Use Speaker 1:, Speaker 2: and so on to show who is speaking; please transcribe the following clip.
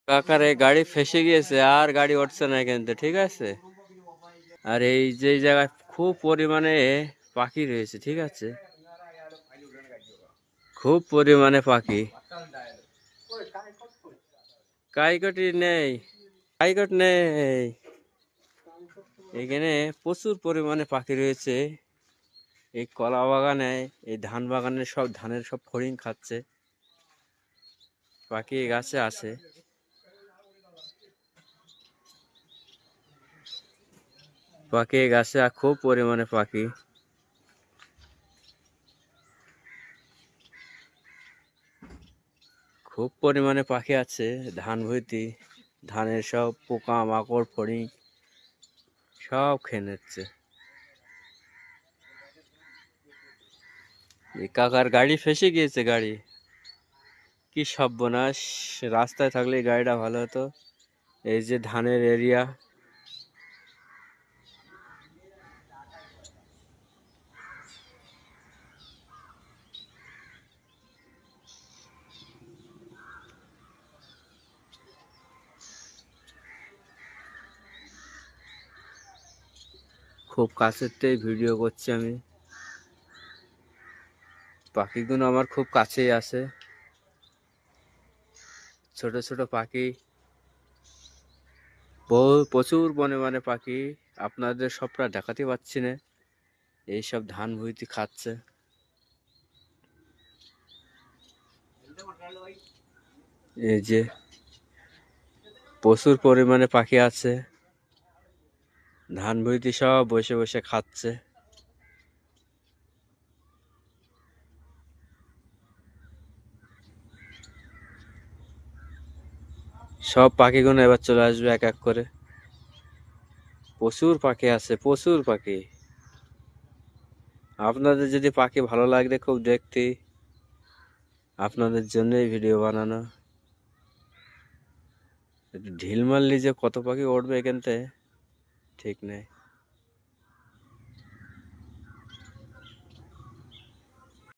Speaker 1: কাকার এই গাড়ি ফেসে গিয়েছে, আর গাড়ি উঠছে না এখান থেকে, ঠিক আছে। আর এই যে জায়গায় খুব পরিমাণে পাখি রয়েছে, ঠিক আছে, খুব পরিমাণে পাখি। কাইকটি নেই, কাইকট নেই, এখানে প্রচুর পরিমাণে পাখি রয়েছে। এই কলা বাগানে, এই ধান বাগানে সব ধানের সব ফড়িং খাচ্ছে, পাখি গাছে আছে। পাখি গাছে খুব পরিমাণে পাখি, খুব পরিমাণে পাখি আছে। ধান ভুঁইতে ধানের সব পোকা মাকড় ফড়িং সব খেয়ে নিচ্ছে। এই কাকার গাড়ি ফেসে গিয়েছে, গাড়ি কি সর্বনাশ। রাস্তায় থাকলে এই গাড়িটা ভালো হতো। এই যে ধানের এরিয়া, খুব কাছের থেকে ভিডিও করছি আমি। পাখিগুলো আমার খুব কাছেই আছে, ছোট ছোট পাখি, প্রচুর পরিমাণে পাখি। আপনাদের সবটা দেখাতে পাচ্ছি না। এইসব ধান ভুঁইতে খাচ্ছে। এই যে প্রচুর পরিমাণে পাখি আছে, ধান ভুঁইতে সব বসে বসে খাচ্ছে। সব পাখিগুলো এবার চলে আসবে এক এক করে। প্রচুর পাখি আছে, প্রচুর পাখি। আপনাদের যদি পাখি ভালো লাগলে খুব দেখতে, আপনাদের জন্যই ভিডিও বানানো। একটু ঢিল মারলি যে কত পাখি উঠবে এখান থেকে ঠিক নেই।